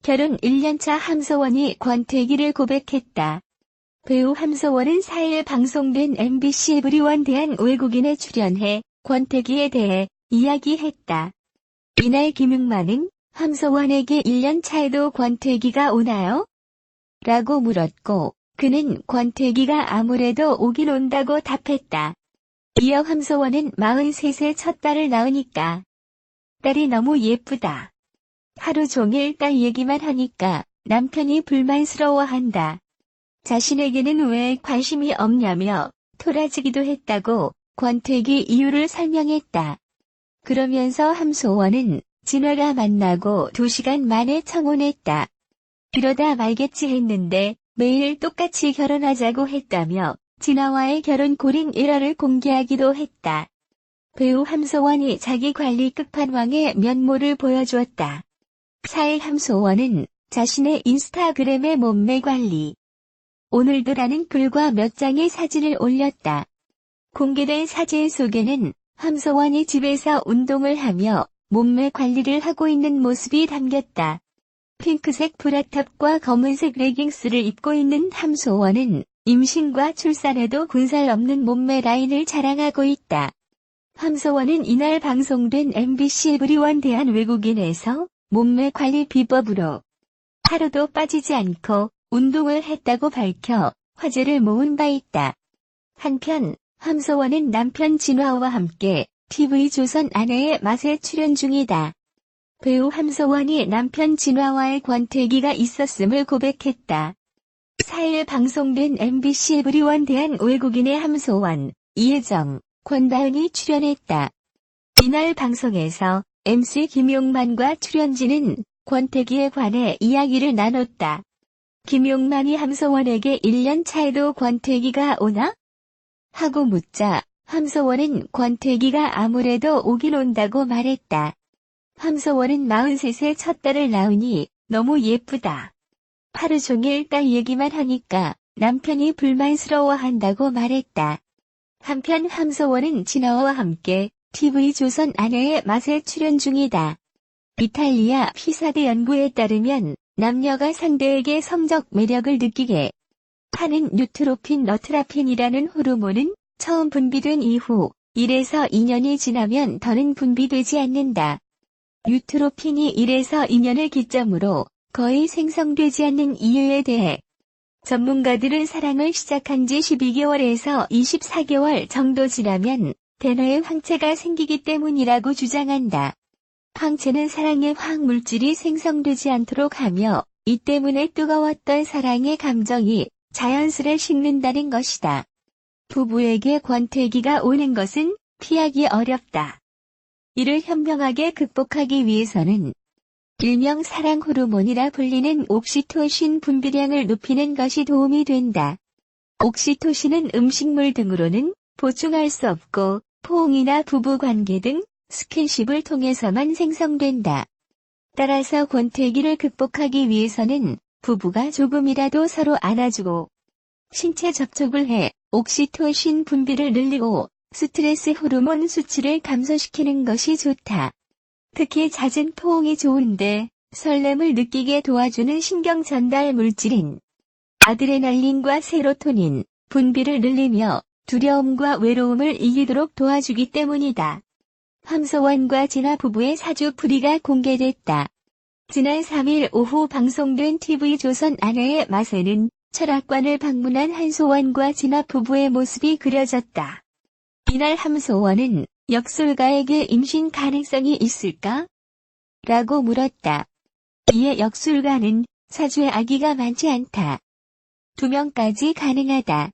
결혼 1년차 함소원이 권태기를 고백했다. 배우 함소원은 4일 방송된 MBC 에브리원 대한 외국인에 출연해 권태기에 대해 이야기했다. 이날 김용만은 함소원에게 1년 차에도 권태기가 오나요? 라고 물었고 그는 권태기가 아무래도 오긴 온다고 답했다. 이어 함소원은 43세 첫 딸을 낳으니까 딸이 너무 예쁘다. 하루 종일 딸 얘기만 하니까 남편이 불만스러워한다. 자신에게는 왜 관심이 없냐며 토라지기도 했다고 권태기 이유를 설명했다. 그러면서 함소원은 진화가 만나고 2시간 만에 청혼했다. 이러다 말겠지 했는데 매일 똑같이 결혼하자고 했다며 진화와의 결혼 골인 일화를 공개하기도 했다. 배우 함소원이 자기 관리 끝판왕의 면모를 보여주었다. 4일 함소원은 자신의 인스타그램에 몸매 관리 오늘도라는 글과 몇 장의 사진을 올렸다. 공개된 사진 속에는 함소원이 집에서 운동을 하며 몸매 관리를 하고 있는 모습이 담겼다. 핑크색 브라탑과 검은색 레깅스를 입고 있는 함소원은 임신과 출산에도 군살 없는 몸매 라인을 자랑하고 있다. 함소원은 이날 방송된 MBC 에브리원 대한 외국인에서 몸매 관리 비법으로 하루도 빠지지 않고 운동을 했다고 밝혀 화제를 모은 바 있다. 한편 함소원은 남편 진화와 함께 TV조선 아내의 맛에 출연 중이다. 배우 함소원이 남편 진화와의 권태기가 있었음을 고백했다. 4일 방송된 MBC 에브리원 대한 외국인의 함소원, 이혜정, 권다은이 출연했다. 이날 방송에서 MC 김용만과 출연진은 권태기에 관해 이야기를 나눴다. 김용만이 함소원에게 1년 차에도 권태기가 오나? 하고 묻자 함소원은 권태기가 아무래도 오긴 온다고 말했다. 함소원은 43세 첫 딸을 낳으니 너무 예쁘다. 하루 종일 딸 얘기만 하니까 남편이 불만스러워한다고 말했다. 한편 함소원은 진화와 함께 TV조선 아내의 맛에 출연 중이다. 이탈리아 피사대 연구에 따르면 남녀가 상대에게 성적 매력을 느끼게 하는 뉴트로핀 너트라핀이라는 호르몬은 처음 분비된 이후 1에서 2년이 지나면 더는 분비되지 않는다. 뉴트로핀이 1에서 2년을 기점으로 거의 생성되지 않는 이유에 대해 전문가들은 사랑을 시작한 지 12개월에서 24개월 정도 지나면 대뇌에 황체가 생기기 때문이라고 주장한다. 황체는 사랑의 화학물질이 생성되지 않도록 하며 이 때문에 뜨거웠던 사랑의 감정이 자연스레 식는다는 것이다. 부부에게 권태기가 오는 것은 피하기 어렵다. 이를 현명하게 극복하기 위해서는 일명 사랑 호르몬이라 불리는 옥시토신 분비량을 높이는 것이 도움이 된다. 옥시토신은 음식물 등으로는 보충할 수 없고 포옹이나 부부관계 등 스킨십을 통해서만 생성된다. 따라서 권태기를 극복하기 위해서는 부부가 조금이라도 서로 안아주고 신체 접촉을 해 옥시토신 분비를 늘리고 스트레스 호르몬 수치를 감소시키는 것이 좋다. 특히 잦은 포옹이 좋은데 설렘을 느끼게 도와주는 신경 전달 물질인 아드레날린과 세로토닌 분비를 늘리며 두려움과 외로움을 이기도록 도와주기 때문이다. 함소원과 진화 부부의 사주 풀이가 공개됐다. 지난 3일 오후 방송된 TV조선 아내의 맛에는 철학관을 방문한 함소원과 진화 부부의 모습이 그려졌다. 이날 함소원은 역술가에게 임신 가능성이 있을까? 라고 물었다. 이에 역술가는 사주에 아기가 많지 않다. 2명까지 가능하다.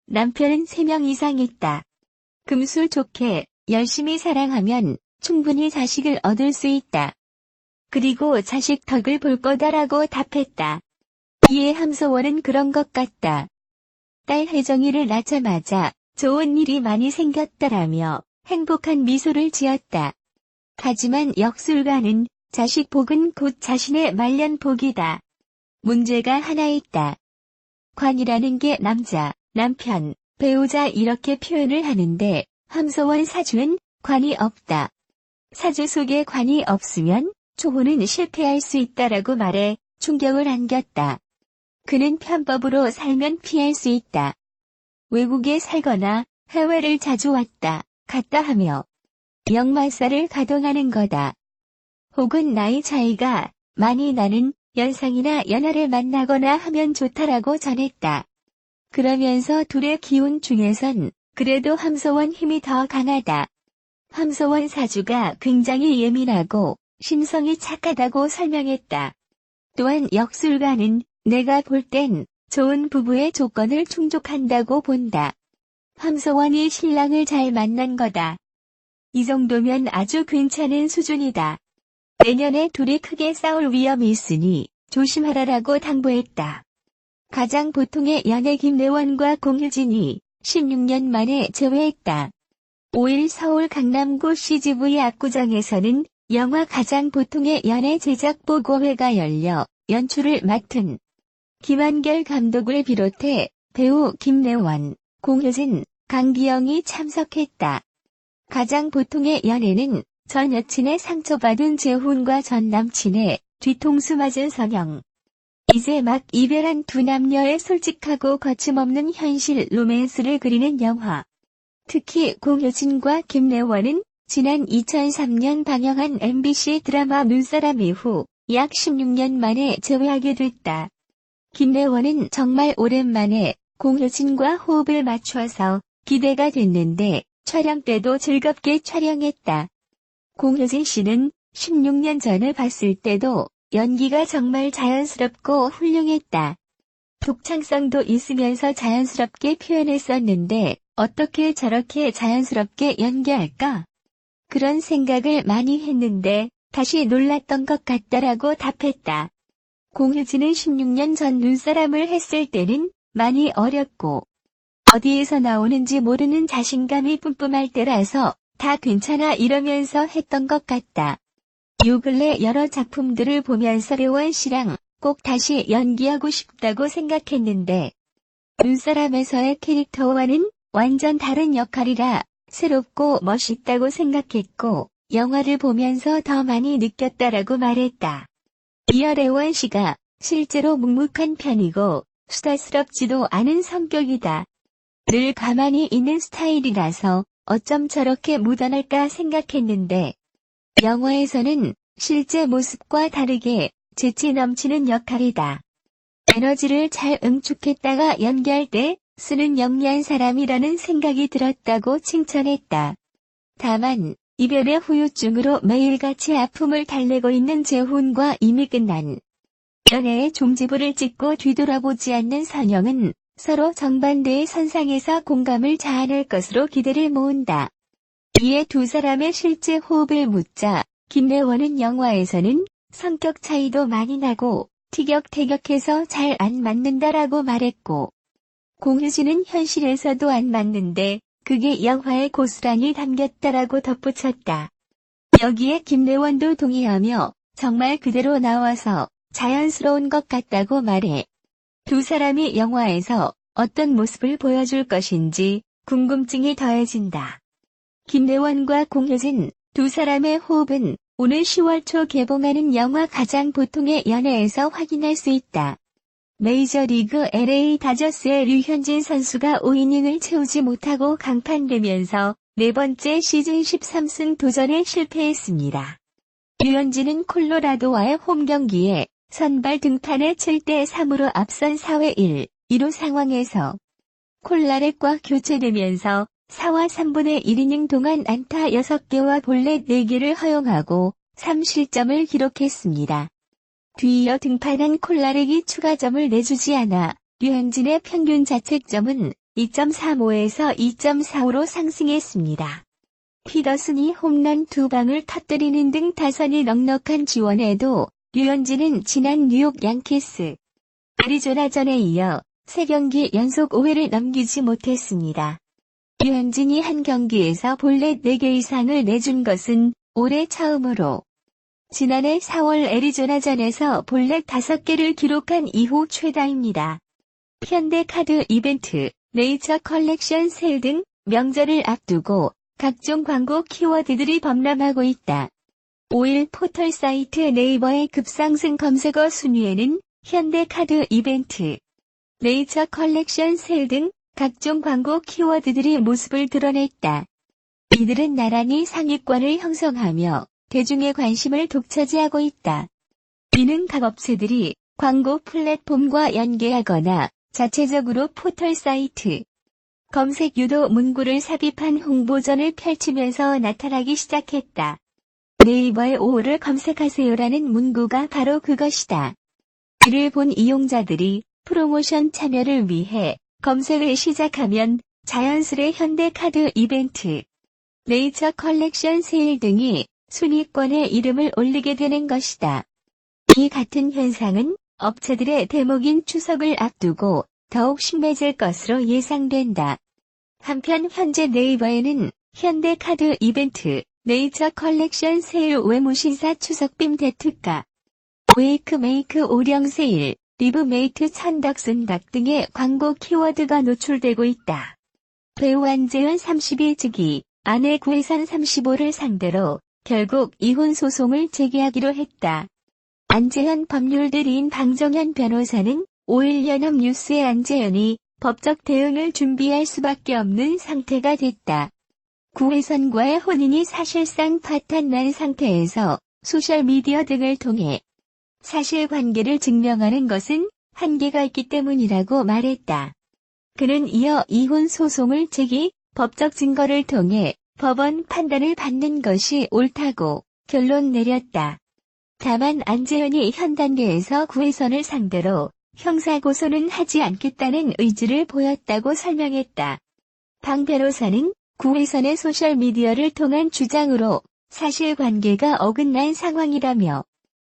남편은 3명 이상 있다. 금술 좋게 열심히 사랑하면 충분히 자식을 얻을 수 있다. 그리고 자식 덕을 볼 거다라고 답했다. 이에 함소원은 그런 것 같다. 딸 혜정이를 낳자마자 좋은 일이 많이 생겼다라며 행복한 미소를 지었다. 하지만 역술가는 자식 복은 곧 자신의 말년 복이다. 문제가 하나 있다. 관이라는 게 남자, 남편, 배우자 이렇게 표현을 하는데 함소원 사주는 관이 없다. 사주 속에 관이 없으면 초호는 실패할 수 있다라고 말해 충격을 안겼다. 그는 편법으로 살면 피할 수 있다. 외국에 살거나 해외를 자주 왔다 갔다 하며 역마살을 가동하는 거다. 혹은 나이 차이가 많이 나는 연상이나 연하를 만나거나 하면 좋다라고 전했다. 그러면서 둘의 기운 중에선 그래도 함소원 힘이 더 강하다. 함소원 사주가 굉장히 예민하고 심성이 착하다고 설명했다. 또한 역술가는 내가 볼 땐 좋은 부부의 조건을 충족한다고 본다. 함소원이 신랑을 잘 만난 거다. 이 정도면 아주 괜찮은 수준이다. 내년에 둘이 크게 싸울 위험이 있으니 조심하라라고 당부했다. 가장 보통의 연애 김래원과 공효진이 16년 만에 재회했다. 5일 서울 강남구 CGV 압구정에서는 영화 가장 보통의 연애 제작 보고회가 열려 연출을 맡은 김한결 감독을 비롯해 배우 김래원, 공효진, 강기영이 참석했다. 가장 보통의 연애는 전 여친의 상처받은 재훈과 전 남친의 뒤통수 맞은 선영. 이제 막 이별한 두 남녀의 솔직하고 거침없는 현실 로맨스를 그리는 영화. 특히 공효진과 김래원은 지난 2003년 방영한 MBC 드라마 눈사람 이후 약 16년 만에 재회하게 됐다. 김래원은 정말 오랜만에 공효진과 호흡을 맞춰서 기대가 됐는데 촬영 때도 즐겁게 촬영했다. 공효진 씨는 16년 전에 봤을 때도 연기가 정말 자연스럽고 훌륭했다. 독창성도 있으면서 자연스럽게 표현했었는데 어떻게 저렇게 자연스럽게 연기할까? 그런 생각을 많이 했는데 다시 놀랐던 것 같다라고 답했다. 공효진은 16년 전 눈사람을 했을 때는 많이 어렸고 어디에서 나오는지 모르는 자신감이 뿜뿜할 때라서 다 괜찮아 이러면서 했던 것 같다. 요 근래 여러 작품들을 보면서 래원 씨랑 꼭 다시 연기하고 싶다고 생각했는데 눈사람에서의 캐릭터와는 완전 다른 역할이라 새롭고 멋있다고 생각했고 영화를 보면서 더 많이 느꼈다라고 말했다. 이어 래원 씨가 실제로 묵묵한 편이고 수다스럽지도 않은 성격이다. 늘 가만히 있는 스타일이라서 어쩜 저렇게 무던할까 생각했는데 영화에서는 실제 모습과 다르게 재치 넘치는 역할이다. 에너지를 잘 응축했다가 연기할 때 쓰는 영리한 사람이라는 생각이 들었다고 칭찬했다. 다만 이별의 후유증으로 매일같이 아픔을 달래고 있는 재훈과 이미 끝난 연애의 종지부를 찍고 뒤돌아보지 않는 선영은 서로 정반대의 선상에서 공감을 자아낼 것으로 기대를 모은다. 이에 두 사람의 실제 호흡을 묻자 김래원은 영화에서는 성격 차이도 많이 나고 티격태격해서 잘 안 맞는다라고 말했고 공효진은 현실에서도 안 맞는데 그게 영화에 고스란히 담겼다라고 덧붙였다. 여기에 김래원도 동의하며 정말 그대로 나와서 자연스러운 것 같다고 말해 두 사람이 영화에서 어떤 모습을 보여줄 것인지 궁금증이 더해진다. 김래원과 공효진 두 사람의 호흡은 오늘 10월 초 개봉하는 영화 가장 보통의 연애에서 확인할 수 있다. 메이저리그 LA 다저스의 류현진 선수가 5이닝을 채우지 못하고 강판되면서 네 번째 시즌 13승 도전에 실패했습니다. 류현진은 콜로라도와의 홈 경기에 선발 등판에 7대3으로 앞선 4회 1, 2루 상황에서 콜라렛과 교체되면서 4와 3분의 1이닝 동안 안타 6개와 볼넷 4개를 허용하고 3실점을 기록했습니다. 뒤이어 등판한 콜라렛이 추가점을 내주지 않아 류현진의 평균 자책점은 2.35에서 2.45로 상승했습니다. 피더슨이 홈런 2방을 터뜨리는 등 타선이 넉넉한 지원에도 류현진은 지난 뉴욕 양키스, 애리조나전에 이어 3경기 연속 5회를 넘기지 못했습니다. 류현진이 한 경기에서 볼넷 4개 이상을 내준 것은 올해 처음으로 지난해 4월 애리조나전에서 볼넷 5개를 기록한 이후 최다입니다. 현대카드 이벤트, 네이처 컬렉션 세일 등 명절을 앞두고 각종 광고 키워드들이 범람하고 있다. 5일 포털 사이트 네이버의 급상승 검색어 순위에는 현대카드 이벤트, 네이처 컬렉션 세일 등 각종 광고 키워드들이 모습을 드러냈다. 이들은 나란히 상위권을 형성하며 대중의 관심을 독차지하고 있다. 이는 각 업체들이 광고 플랫폼과 연계하거나 자체적으로 포털 사이트, 검색 유도 문구를 삽입한 홍보전을 펼치면서 나타나기 시작했다. 네이버에 5호를 검색하세요라는 문구가 바로 그것이다. 이를 본 이용자들이 프로모션 참여를 위해 검색을 시작하면 자연스레 현대카드 이벤트, 네이처 컬렉션 세일 등이 순위권에 이름을 올리게 되는 것이다. 이 같은 현상은 업체들의 대목인 추석을 앞두고 더욱 심해질 것으로 예상된다. 한편 현재 네이버에는 현대카드 이벤트, 네이처 컬렉션 세일 외무신사 추석빔 대특가, 웨이크메이크 오령 세일, 리브메이트 천덕순덕 등의 광고 키워드가 노출되고 있다. 배우 안재현 32즉위, 아내 구혜선 35를 상대로 결국 이혼 소송을 제기하기로 했다. 안재현 법률대리인 방정현 변호사는 5일 연합뉴스의 안재현이 법적 대응을 준비할 수밖에 없는 상태가 됐다. 구혜선과의 혼인이 사실상 파탄난 상태에서 소셜미디어 등을 통해 사실관계를 증명하는 것은 한계가 있기 때문이라고 말했다. 그는 이어 이혼 소송을 제기, 법적 증거를 통해 법원 판단을 받는 것이 옳다고 결론 내렸다. 다만 안재현이 현 단계에서 구혜선을 상대로 형사고소는 하지 않겠다는 의지를 보였다고 설명했다. 방 변호사는 구혜선의 소셜미디어를 통한 주장으로 사실관계가 어긋난 상황이라며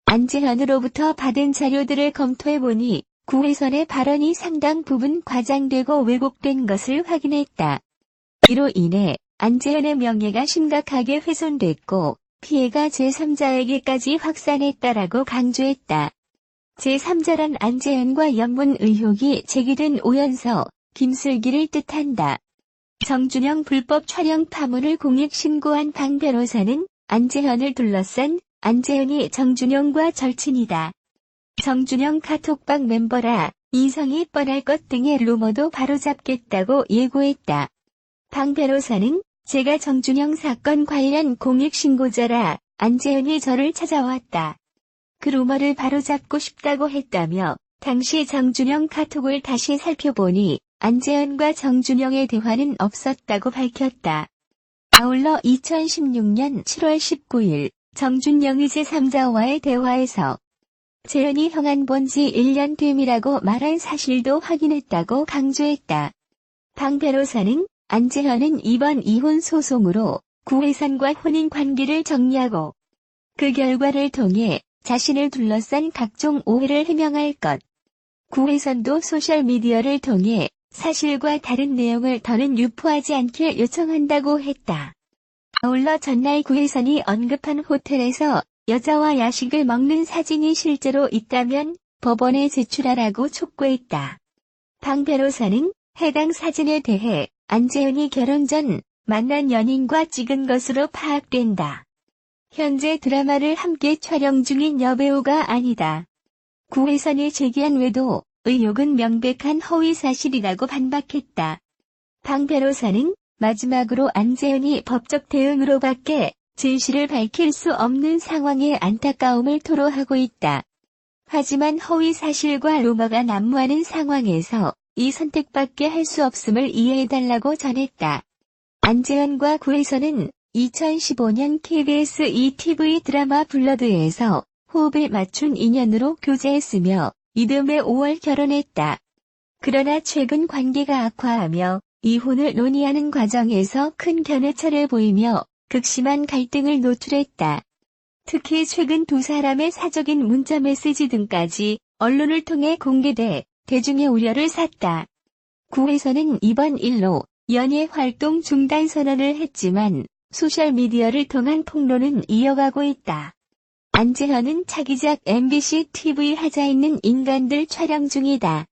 안재현으로부터 받은 자료들을 검토해보니 구혜선의 발언이 상당 부분 과장되고 왜곡된 것을 확인했다. 이로 인해 안재현의 명예가 심각하게 훼손됐고 피해가 제3자에게까지 확산했다라고 강조했다. 제3자란 안재현과 연문 의혹이 제기된 오연서, 김슬기를 뜻한다. 정준영 불법 촬영 파문을 공익신고한 방 변호사는 안재현을 둘러싼 안재현이 정준영과 절친이다. 정준영 카톡방 멤버라 이성이 뻔할 것 등의 루머도 바로잡겠다고 예고했다. 방 변호사는 제가 정준영 사건 관련 공익신고자라 안재현이 저를 찾아왔다. 그 루머를 바로잡고 싶다고 했다며 당시 정준영 카톡을 다시 살펴보니 안재현과 정준영의 대화는 없었다고 밝혔다. 아울러 2016년 7월 19일 정준영이 제3자와의 대화에서 재현이 형안 본 지 1년 됨이라고 말한 사실도 확인했다고 강조했다. 방 변호사는 안재현은 이번 이혼 소송으로 구혜선과 혼인 관계를 정리하고 그 결과를 통해 자신을 둘러싼 각종 오해를 해명할 것. 구혜선도 소셜미디어를 통해 사실과 다른 내용을 더는 유포하지 않길 요청한다고 했다. 아울러 전날 구혜선이 언급한 호텔에서 여자와 야식을 먹는 사진이 실제로 있다면 법원에 제출하라고 촉구했다. 방 변호사는 해당 사진에 대해 안재현이 결혼 전 만난 연인과 찍은 것으로 파악된다. 현재 드라마를 함께 촬영 중인 여배우가 아니다. 구혜선이 제기한 외도 의혹은 명백한 허위 사실이라고 반박했다. 방 변호사는 마지막으로 안재현이 법적 대응으로밖에 진실을 밝힐 수 없는 상황에 안타까움을 토로하고 있다. 하지만 허위 사실과 루머가 난무하는 상황에서 이 선택밖에 할 수 없음을 이해해달라고 전했다. 안재현과 구혜선은 2015년 KBS ETV 드라마 블러드에서 호흡을 맞춘 인연으로 교제했으며 이듬해 5월 결혼했다. 그러나 최근 관계가 악화하며 이혼을 논의하는 과정에서 큰 견해차를 보이며 극심한 갈등을 노출했다. 특히 최근 두 사람의 사적인 문자 메시지 등까지 언론을 통해 공개돼 대중의 우려를 샀다. 구혜선은 이번 일로 연예 활동 중단 선언을 했지만 소셜미디어를 통한 폭로는 이어가고 있다. 안재현은 차기작 MBC TV 하자 있는 인간들 촬영 중이다.